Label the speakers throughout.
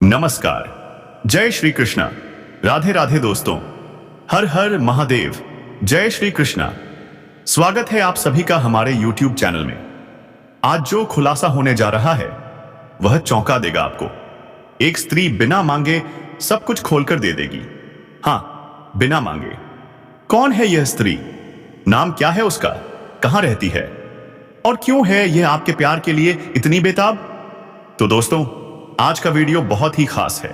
Speaker 1: नमस्कार, जय श्री कृष्णा। राधे राधे दोस्तों, हर हर महादेव। जय श्री कृष्णा। स्वागत है आप सभी का हमारे YouTube चैनल में। आज जो खुलासा होने जा रहा है वह चौंका देगा आपको। एक स्त्री बिना मांगे सब कुछ खोलकर दे देगी। हाँ, बिना मांगे। कौन है यह स्त्री? नाम क्या है उसका? कहां रहती है? और क्यों है यह आपके प्यार के लिए इतनी बेताब? तो दोस्तों, आज का वीडियो बहुत ही खास है,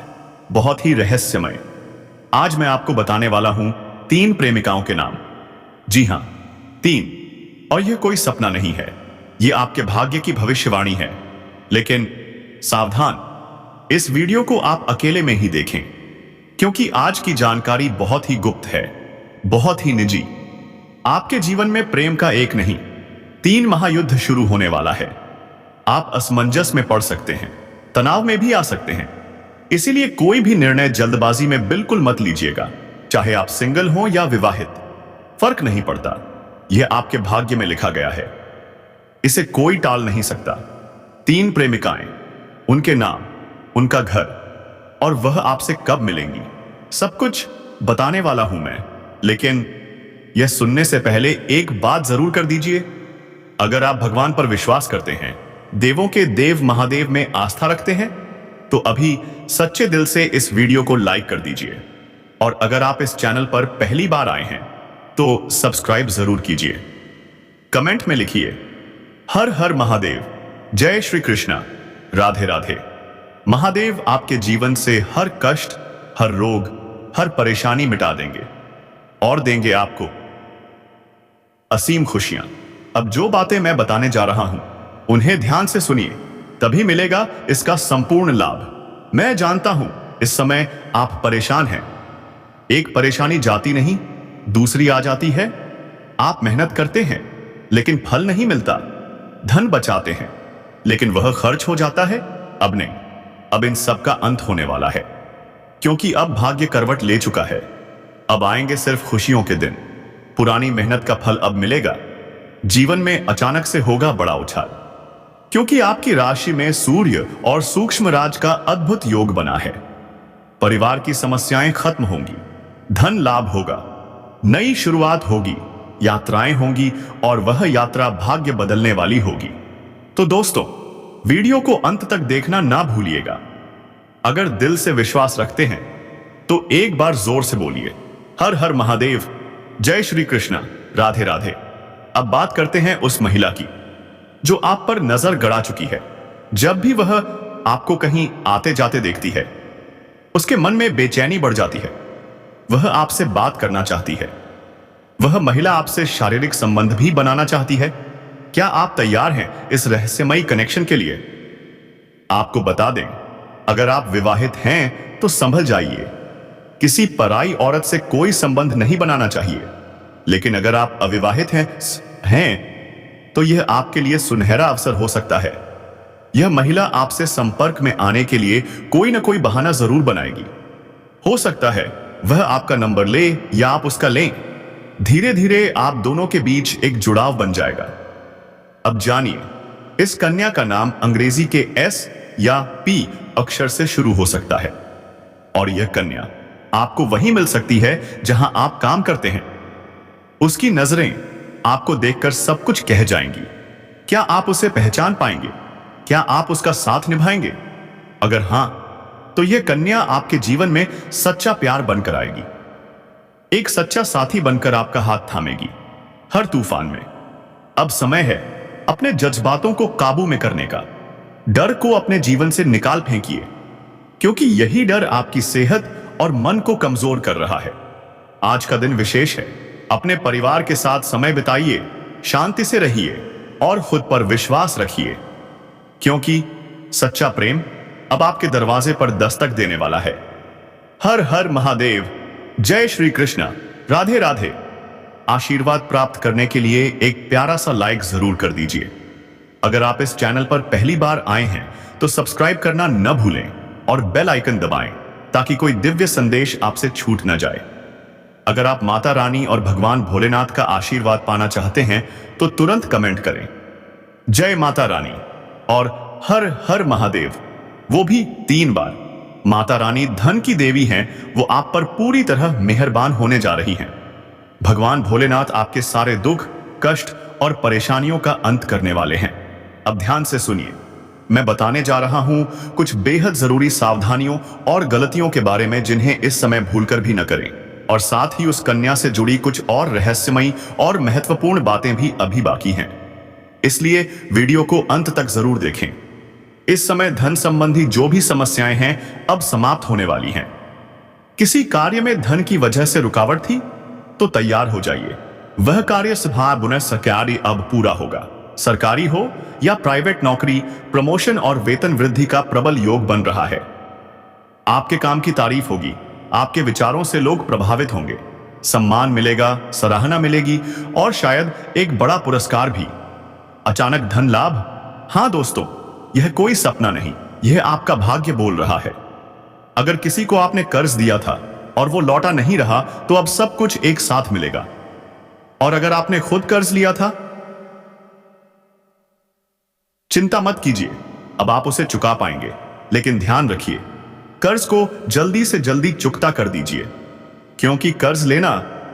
Speaker 1: बहुत ही रहस्यमय। आज मैं आपको बताने वाला हूं 3 प्रेमिकाओं के नाम। जी हां, 3। और यह कोई सपना नहीं है, यह आपके भाग्य की भविष्यवाणी है। लेकिन सावधान, इस वीडियो को आप अकेले में ही देखें, क्योंकि आज की जानकारी बहुत ही गुप्त है, बहुत ही निजी। आपके जीवन में प्रेम का एक नहीं, 3 महायुद्ध शुरू होने वाला है। आप असमंजस में पड़ सकते हैं, तनाव में भी आ सकते हैं। इसीलिए कोई भी निर्णय जल्दबाजी में बिल्कुल मत लीजिएगा। चाहे आप सिंगल हो या विवाहित, फर्क नहीं पड़ता। यह आपके भाग्य में लिखा गया है, इसे कोई टाल नहीं सकता। 3 प्रेमिकाएं, उनके नाम, उनका घर और वह आपसे कब मिलेंगी, सब कुछ बताने वाला हूं मैं। लेकिन यह सुनने से पहले एक बात जरूर कर दीजिए। अगर आप भगवान पर विश्वास करते हैं, देवों के देव महादेव में आस्था रखते हैं, तो अभी सच्चे दिल से इस वीडियो को लाइक कर दीजिए। और अगर आप इस चैनल पर पहली बार आए हैं तो सब्सक्राइब जरूर कीजिए। कमेंट में लिखिए हर हर महादेव, जय श्री कृष्णा, राधे राधे। महादेव आपके जीवन से हर कष्ट, हर रोग, हर परेशानी मिटा देंगे और देंगे आपको असीम खुशियां। अब जो बातें मैं बताने जा रहा हूं उन्हें ध्यान से सुनिए, तभी मिलेगा इसका संपूर्ण लाभ। मैं जानता हूं इस समय आप परेशान हैं। एक परेशानी जाती नहीं, दूसरी आ जाती है। आप मेहनत करते हैं लेकिन फल नहीं मिलता। धन बचाते हैं लेकिन वह खर्च हो जाता है। अब नहीं, अब इन सब का अंत होने वाला है, क्योंकि अब भाग्य करवट ले चुका है। अब आएंगे सिर्फ खुशियों के दिन। पुरानी मेहनत का फल अब मिलेगा। जीवन में अचानक से होगा बड़ा उछाल, क्योंकि आपकी राशि में सूर्य और सूक्ष्म राज का अद्भुत योग बना है। परिवार की समस्याएं खत्म होंगी, धन लाभ होगा, नई शुरुआत होगी, यात्राएं होंगी और वह यात्रा भाग्य बदलने वाली होगी। तो दोस्तों, वीडियो को अंत तक देखना ना भूलिएगा। अगर दिल से विश्वास रखते हैं तो एक बार जोर से बोलिए हर हर महादेव, जय श्री कृष्णा, राधे राधे। अब बात करते हैं उस महिला की जो आप पर नजर गड़ा चुकी है। जब भी वह आपको कहीं आते जाते देखती है, उसके मन में बेचैनी बढ़ जाती है। वह आपसे बात करना चाहती है। वह महिला आपसे शारीरिक संबंध भी बनाना चाहती है। क्या आप तैयार हैं इस रहस्यमयी कनेक्शन के लिए? आपको बता दें, अगर आप विवाहित हैं तो संभल जाइए। किसी पराई औरत से कोई संबंध नहीं बनाना चाहिए। लेकिन अगर आप अविवाहित हैं तो यह आपके लिए सुनहरा अवसर हो सकता है। यह महिला आपसे संपर्क में आने के लिए कोई ना कोई बहाना जरूर बनाएगी। हो सकता है वह आपका नंबर ले या आप उसका लें। धीरे धीरे आप दोनों के बीच एक जुड़ाव बन जाएगा। अब जानिए, इस कन्या का नाम अंग्रेजी के S या P अक्षर से शुरू हो सकता है। और यह कन्या आपको वहीं मिल सकती है जहां आप काम करते हैं। उसकी नजरें आपको देखकर सब कुछ कह जाएंगी। क्या आप उसे पहचान पाएंगे? क्या आप उसका साथ निभाएंगे? अगर हां, तो यह कन्या आपके जीवन में सच्चा प्यार बनकर आएगी। एक सच्चा साथी बनकर आपका हाथ थामेगी हर तूफान में। अब समय है अपने जज्बातों को काबू में करने का। डर को अपने जीवन से निकाल फेंकिए, क्योंकि यही डर आपकी सेहत और मन को कमजोर कर रहा है। आज का दिन विशेष है। अपने परिवार के साथ समय बिताइए, शांति से रहिए और खुद पर विश्वास रखिए, क्योंकि सच्चा प्रेम अब आपके दरवाजे पर दस्तक देने वाला है। हर हर महादेव, जय श्री कृष्णा, राधे राधे। आशीर्वाद प्राप्त करने के लिए एक प्यारा सा लाइक जरूर कर दीजिए। अगर आप इस चैनल पर पहली बार आए हैं तो सब्सक्राइब करना न भूलें और बेल आइकन दबाएं, ताकि कोई दिव्य संदेश आपसे छूट न जाए। अगर आप माता रानी और भगवान भोलेनाथ का आशीर्वाद पाना चाहते हैं तो तुरंत कमेंट करें जय माता रानी और हर हर महादेव, वो भी 3 बार। माता रानी धन की देवी हैं, वो आप पर पूरी तरह मेहरबान होने जा रही हैं। भगवान भोलेनाथ आपके सारे दुख, कष्ट और परेशानियों का अंत करने वाले हैं। अब ध्यान से सुनिए, मैं बताने जा रहा हूं कुछ बेहद जरूरी सावधानियों और गलतियों के बारे में जिन्हें इस समय भूलकर भी न करें, और साथ ही उस कन्या से जुड़ी कुछ और रहस्यमयी और महत्वपूर्ण बातें भी अभी बाकी हैं। इसलिए वीडियो को अंत तक जरूर देखें। इस समय धन संबंधी जो भी समस्याएं हैं अब समाप्त होने वाली हैं। किसी कार्य में धन की वजह से रुकावट थी तो तैयार हो जाइए, वह कार्य सुबह सरकारी अब पूरा होगा। सरकारी हो या प्राइवेट नौकरी, प्रमोशन और वेतन वृद्धि का प्रबल योग बन रहा है। आपके काम की तारीफ होगी, आपके विचारों से लोग प्रभावित होंगे, सम्मान मिलेगा, सराहना मिलेगी और शायद एक बड़ा पुरस्कार भी। अचानक धन लाभ, हां दोस्तों, यह कोई सपना नहीं, यह आपका भाग्य बोल रहा है। अगर किसी को आपने कर्ज दिया था और वो लौटा नहीं रहा तो अब सब कुछ एक साथ मिलेगा। और अगर आपने खुद कर्ज लिया था, चिंता मत कीजिए, अब आप उसे चुका पाएंगे। लेकिन ध्यान रखिए, कर्ज को जल्दी से जल्दी चुकता कर दीजिए, क्योंकि कर्ज लेना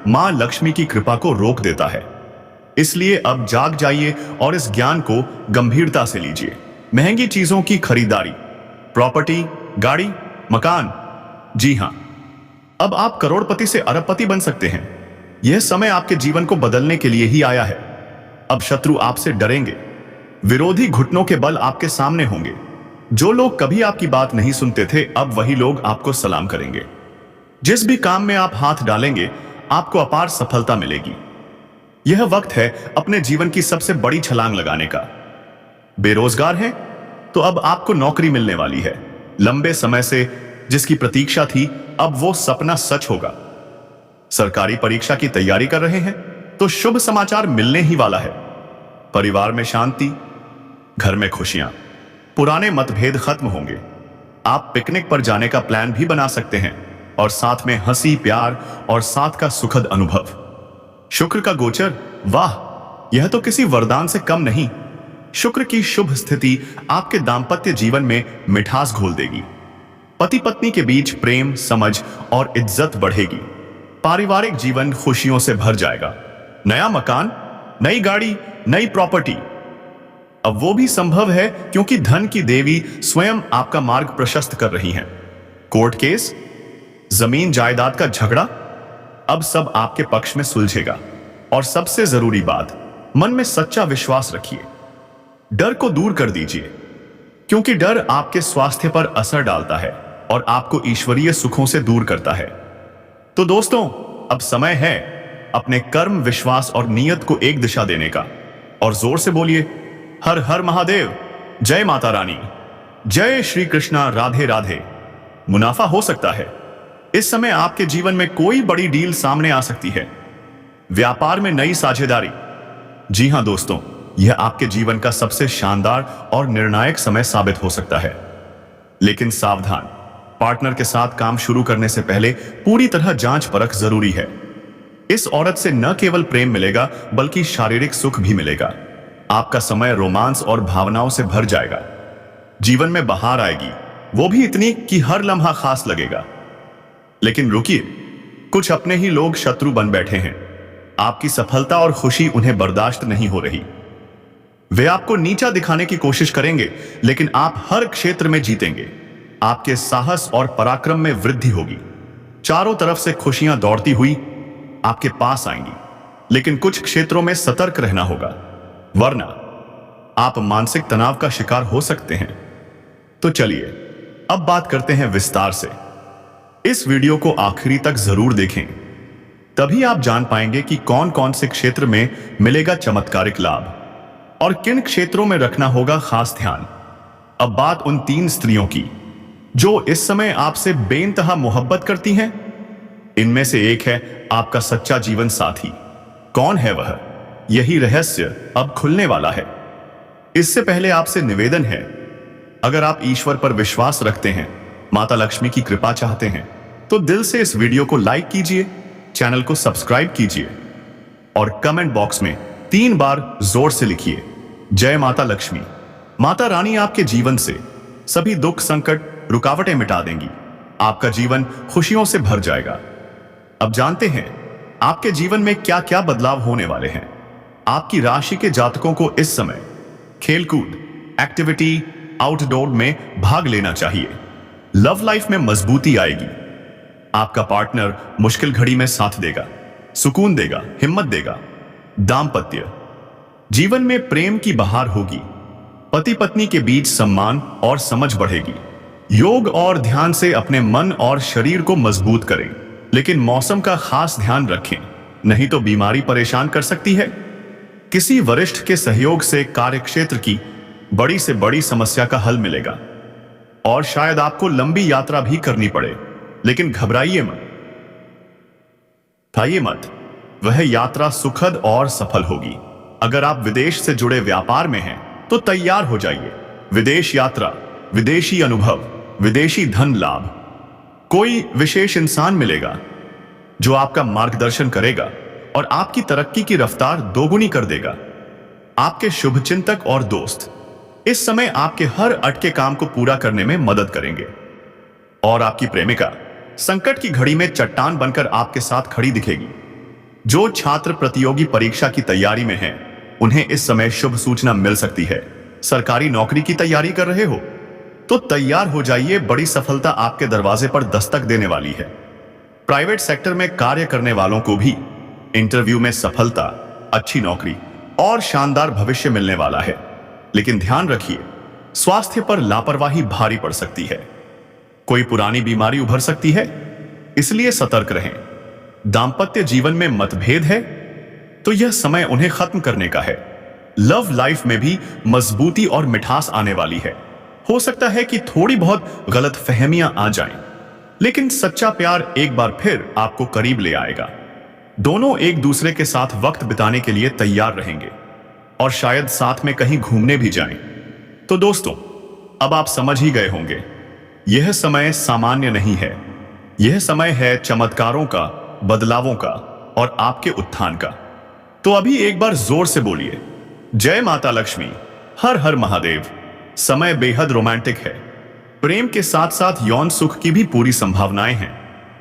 Speaker 1: मां लक्ष्मी की कृपा को रोक देता है। इसलिए अब जाग जाइए और इस ज्ञान को गंभीरता से लीजिए। महंगी चीजों की खरीदारी, प्रॉपर्टी, गाड़ी, मकान, जी हां, अब आप करोड़पति से अरबपति बन सकते हैं। यह समय आपके जीवन को बदलने के लिए ही आया है। अब शत्रु आपसे डरेंगे, विरोधी घुटनों के बल आपके सामने होंगे। जो लोग कभी आपकी बात नहीं सुनते थे, अब वही लोग आपको सलाम करेंगे। जिस भी काम में आप हाथ डालेंगे, आपको अपार सफलता मिलेगी। यह वक्त है अपने जीवन की सबसे बड़ी छलांग लगाने का। बेरोजगार हैं तो अब आपको नौकरी मिलने वाली है। लंबे समय से जिसकी प्रतीक्षा थी, अब वो सपना सच होगा। सरकारी परीक्षा की तैयारी कर रहे हैं तो शुभ समाचार मिलने ही वाला है। परिवार में शांति, घर में खुशियां, पुराने मतभेद खत्म होंगे। आप पिकनिक पर जाने का प्लान भी बना सकते हैं और साथ में हंसी, प्यार और साथ का सुखद अनुभव। शुक्र का गोचर, वाह, यह तो किसी वरदान से कम नहीं। शुक्र की शुभ स्थिति आपके दांपत्य जीवन में मिठास घोल देगी। पति पत्नी के बीच प्रेम, समझ और इज्जत बढ़ेगी। पारिवारिक जीवन खुशियों से भर जाएगा। नया मकान, नई गाड़ी, नई प्रॉपर्टी, अब वो भी संभव है क्योंकि धन की देवी स्वयं आपका मार्ग प्रशस्त कर रही हैं। कोर्ट केस, जमीन जायदाद का झगड़ा, अब सब आपके पक्ष में सुलझेगा। और सबसे जरूरी बात, मन में सच्चा विश्वास रखिए। डर को दूर कर दीजिए, क्योंकि डर आपके स्वास्थ्य पर असर डालता है और आपको ईश्वरीय सुखों से दूर करता है। तो दोस्तों, अब समय है अपने कर्म, विश्वास और नियत को एक दिशा देने का। और जोर से बोलिए, हर हर महादेव, जय माता रानी, जय श्री कृष्णा, राधे राधे। मुनाफा हो सकता है। इस समय आपके जीवन में कोई बड़ी डील सामने आ सकती है। व्यापार में नई साझेदारी, जी हां दोस्तों, यह आपके जीवन का सबसे शानदार और निर्णायक समय साबित हो सकता है। लेकिन सावधान, पार्टनर के साथ काम शुरू करने से पहले पूरी तरह जांच परख जरूरी है। इस औरत से न केवल प्रेम मिलेगा बल्कि शारीरिक सुख भी मिलेगा। आपका समय रोमांस और भावनाओं से भर जाएगा। जीवन में बहार आएगी, वो भी इतनी कि हर लम्हा खास लगेगा। लेकिन रुकिए, कुछ अपने ही लोग शत्रु बन बैठे हैं। आपकी सफलता और खुशी उन्हें बर्दाश्त नहीं हो रही। वे आपको नीचा दिखाने की कोशिश करेंगे, लेकिन आप हर क्षेत्र में जीतेंगे। आपके साहस और पराक्रम में वृद्धि होगी। चारों तरफ से खुशियां दौड़ती हुई आपके पास आएंगी। लेकिन कुछ क्षेत्रों में सतर्क रहना होगा, वरना आप मानसिक तनाव का शिकार हो सकते हैं। तो चलिए अब बात करते हैं विस्तार से। इस वीडियो को आखिरी तक जरूर देखें, तभी आप जान पाएंगे कि कौन कौन से क्षेत्र में मिलेगा चमत्कारिक लाभ और किन क्षेत्रों में रखना होगा खास ध्यान। अब बात उन 3 स्त्रियों की जो इस समय आपसे बेइंतहा मोहब्बत करती हैं। इनमें से एक है आपका सच्चा जीवन साथी। कौन है वह? यही रहस्य अब खुलने वाला है। इससे पहले आपसे निवेदन है, अगर आप ईश्वर पर विश्वास रखते हैं, माता लक्ष्मी की कृपा चाहते हैं, तो दिल से इस वीडियो को लाइक कीजिए, चैनल को सब्सक्राइब कीजिए और कमेंट बॉक्स में 3 बार जोर से लिखिए, जय माता लक्ष्मी। माता रानी आपके जीवन से सभी दुख, संकट, रुकावटें मिटा देंगी। आपका जीवन खुशियों से भर जाएगा। अब जानते हैं आपके जीवन में क्या क्या बदलाव होने वाले हैं। आपकी राशि के जातकों को इस समय खेलकूद, एक्टिविटी, आउटडोर में भाग लेना चाहिए। लव लाइफ में मजबूती आएगी। आपका पार्टनर मुश्किल घड़ी में साथ देगा, सुकून देगा, हिम्मत देगा। दाम्पत्य जीवन में प्रेम की बहार होगी। पति पत्नी के बीच सम्मान और समझ बढ़ेगी। योग और ध्यान से अपने मन और शरीर को मजबूत करें, लेकिन मौसम का खास ध्यान रखें, नहीं तो बीमारी परेशान कर सकती है। किसी वरिष्ठ के सहयोग से कार्यक्षेत्र की बड़ी से बड़ी समस्या का हल मिलेगा और शायद आपको लंबी यात्रा भी करनी पड़े, लेकिन घबराइए मत, खाइए मत। वह यात्रा सुखद और सफल होगी। अगर आप विदेश से जुड़े व्यापार में हैं तो तैयार हो जाइए। विदेश यात्रा, विदेशी अनुभव, विदेशी धन लाभ। कोई विशेष इंसान मिलेगा जो आपका मार्गदर्शन करेगा और आपकी तरक्की की रफ्तार दोगुनी कर देगा। आपके शुभचिंतक और दोस्त इस समय आपके हर अटके काम को पूरा करने में मदद करेंगे और आपकी प्रेमिका संकट की घड़ी में चट्टान बनकर आपके साथ खड़ी दिखेगी। जो छात्र प्रतियोगी परीक्षा की तैयारी में हैं, उन्हें इस समय शुभ सूचना मिल सकती है। सरकारी नौकरी की तैयारी कर रहे हो तो तैयार हो जाइए, बड़ी सफलता आपके दरवाजे पर दस्तक देने वाली है। प्राइवेट सेक्टर में कार्य करने वालों को भी इंटरव्यू में सफलता, अच्छी नौकरी और शानदार भविष्य मिलने वाला है। लेकिन ध्यान रखिए, स्वास्थ्य पर लापरवाही भारी पड़ सकती है। कोई पुरानी बीमारी उभर सकती है, इसलिए सतर्क रहें। दांपत्य जीवन में मतभेद है तो यह समय उन्हें खत्म करने का है। लव लाइफ में भी मजबूती और मिठास आने वाली है। हो सकता है कि थोड़ी बहुत गलतफहमियां आ जाएं, लेकिन सच्चा प्यार एक बार फिर आपको करीब ले आएगा। दोनों एक दूसरे के साथ वक्त बिताने के लिए तैयार रहेंगे और शायद साथ में कहीं घूमने भी जाएं। तो दोस्तों, अब आप समझ ही गए होंगे, यह समय सामान्य नहीं है। यह समय है चमत्कारों का, बदलावों का और आपके उत्थान का। तो अभी एक बार जोर से बोलिए, जय माता लक्ष्मी, हर हर महादेव। समय बेहद रोमांटिक है। प्रेम के साथ साथ यौन सुख की भी पूरी संभावनाएं हैं।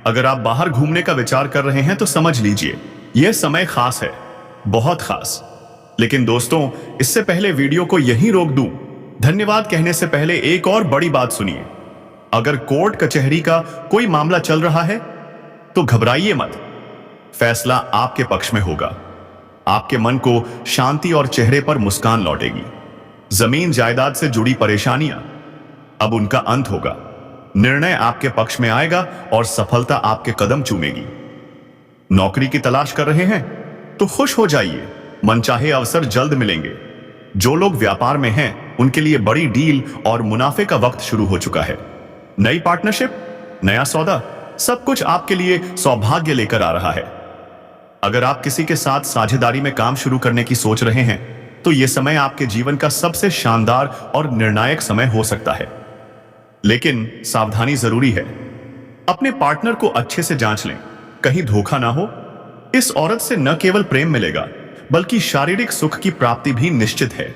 Speaker 1: अगर आप बाहर घूमने का विचार कर रहे हैं तो समझ लीजिए यह समय खास है, बहुत खास। लेकिन दोस्तों, इससे पहले वीडियो को यहीं रोक दूं। धन्यवाद कहने से पहले एक और बड़ी बात सुनिए। अगर कोर्ट कचहरी का कोई मामला चल रहा है तो घबराइए मत, फैसला आपके पक्ष में होगा। आपके मन को शांति और चेहरे पर मुस्कान लौटेगी। जमीन जायदाद से जुड़ी परेशानियां अब उनका अंत होगा। निर्णय आपके पक्ष में आएगा और सफलता आपके कदम चूमेगी। नौकरी की तलाश कर रहे हैं तो खुश हो जाइए, मनचाहे अवसर जल्द मिलेंगे। जो लोग व्यापार में हैं उनके लिए बड़ी डील और मुनाफे का वक्त शुरू हो चुका है। नई पार्टनरशिप, नया सौदा, सब कुछ आपके लिए सौभाग्य लेकर आ रहा है। अगर आप किसी के साथ साझेदारी में काम शुरू करने की सोच रहे हैं तो यह समय आपके जीवन का सबसे शानदार और निर्णायक समय हो सकता है। लेकिन सावधानी जरूरी है। अपने पार्टनर को अच्छे से जांच लें, कहीं धोखा ना हो। इस औरत से न केवल प्रेम मिलेगा बल्कि शारीरिक सुख की प्राप्ति भी निश्चित है।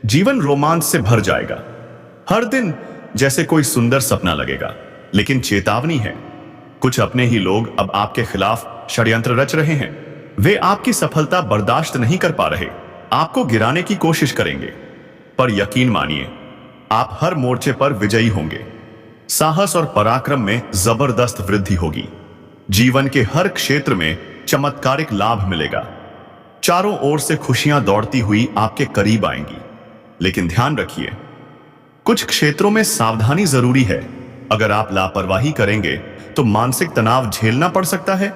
Speaker 1: जीवन रोमांच से भर जाएगा। हर दिन जैसे कोई सुंदर सपना लगेगा। लेकिन चेतावनी है, कुछ अपने ही लोग अब आपके खिलाफ षड्यंत्र रच रहे हैं। वे आपकी सफलता बर्दाश्त नहीं कर पा रहे, आपको गिराने की कोशिश करेंगे। पर यकीन मानिए, आप हर मोर्चे पर विजयी होंगे। साहस और पराक्रम में जबरदस्त वृद्धि होगी। जीवन के हर क्षेत्र में चमत्कारिक लाभ मिलेगा। चारों ओर से खुशियां दौड़ती हुई आपके करीब आएंगी। लेकिन ध्यान रखिए, कुछ क्षेत्रों में सावधानी जरूरी है। अगर आप लापरवाही करेंगे तो मानसिक तनाव झेलना पड़ सकता है।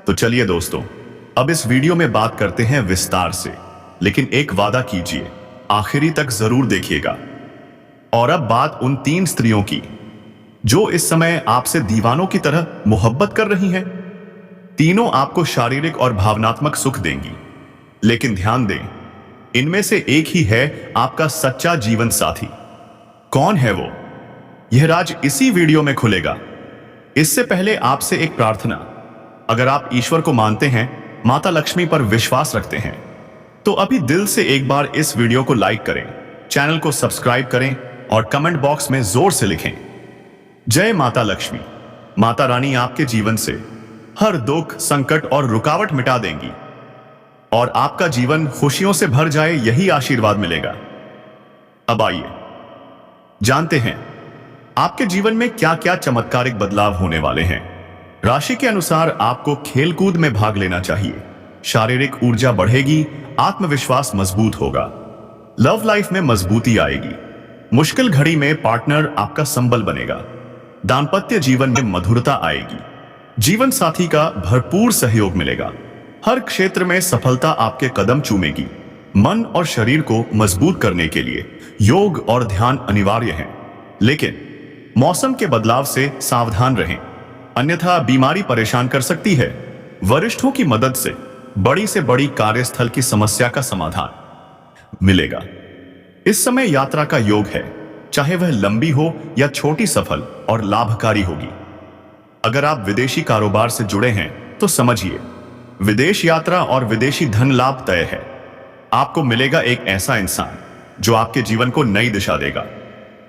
Speaker 1: तो चलिए दोस्तों, अब इस वीडियो में बात करते हैं विस्तार से, लेकिन एक वादा कीजिए, आखिरी तक जरूर देखिएगा। और अब बात उन 3 स्त्रियों की जो इस समय आपसे दीवानों की तरह मोहब्बत कर रही हैं। तीनों आपको शारीरिक और भावनात्मक सुख देंगी। लेकिन ध्यान दें, इनमें से एक ही है आपका सच्चा जीवन साथी। कौन है वो? यह राज इसी वीडियो में खुलेगा। इससे पहले आपसे एक प्रार्थना, अगर आप ईश्वर को मानते हैं, माता लक्ष्मी पर विश्वास रखते हैं, तो अभी दिल से एक बार इस वीडियो को लाइक करें, चैनल को सब्सक्राइब करें और कमेंट बॉक्स में जोर से लिखें, जय माता लक्ष्मी। माता रानी आपके जीवन से हर दुख, संकट और रुकावट मिटा देंगी और आपका जीवन खुशियों से भर जाए, यही आशीर्वाद मिलेगा। अब आइए जानते हैं आपके जीवन में क्या क्या चमत्कारिक बदलाव होने वाले हैं। राशि के अनुसार आपको खेलकूद में भाग लेना चाहिए। शारीरिक ऊर्जा बढ़ेगी, आत्मविश्वास मजबूत होगा, लव लाइफ में मजबूती आएगी। मुश्किल घड़ी में पार्टनर आपका संबल बनेगा। दाम्पत्य जीवन में मधुरता आएगी। जीवन साथी का भरपूर सहयोग मिलेगा। हर क्षेत्र में सफलता आपके कदम चूमेगी। मन और शरीर को मजबूत करने के लिए योग और ध्यान अनिवार्य है, लेकिन मौसम के बदलाव से सावधान रहें, अन्यथा बीमारी परेशान कर सकती है। वरिष्ठों की मदद से बड़ी कार्यस्थल की समस्या का समाधान मिलेगा। इस समय यात्रा का योग है, चाहे वह लंबी हो या छोटी, सफल और लाभकारी होगी। अगर आप विदेशी कारोबार से जुड़े हैं तो समझिए, विदेश यात्रा और विदेशी धन लाभ तय है। आपको मिलेगा एक ऐसा इंसान जो आपके जीवन को नई दिशा देगा।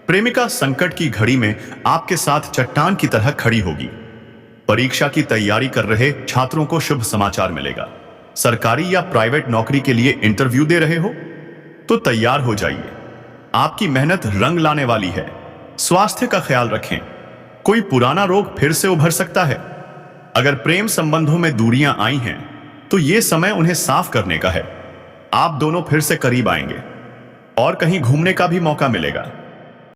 Speaker 1: प्रेमिका संकट की घड़ी में आपके साथ चट्टान की तरह खड़ी होगी। परीक्षा की तैयारी कर रहे छात्रों को शुभ समाचार मिलेगा। सरकारी या प्राइवेट नौकरी के लिए इंटरव्यू दे रहे हो तो तैयार हो जाइए, आपकी मेहनत रंग लाने वाली है। स्वास्थ्य का ख्याल रखें, कोई पुराना रोग फिर से उभर सकता है। अगर प्रेम संबंधों में दूरियां आई हैं तो यह समय उन्हें साफ करने का है। आप दोनों फिर से करीब आएंगे और कहीं घूमने का भी मौका मिलेगा।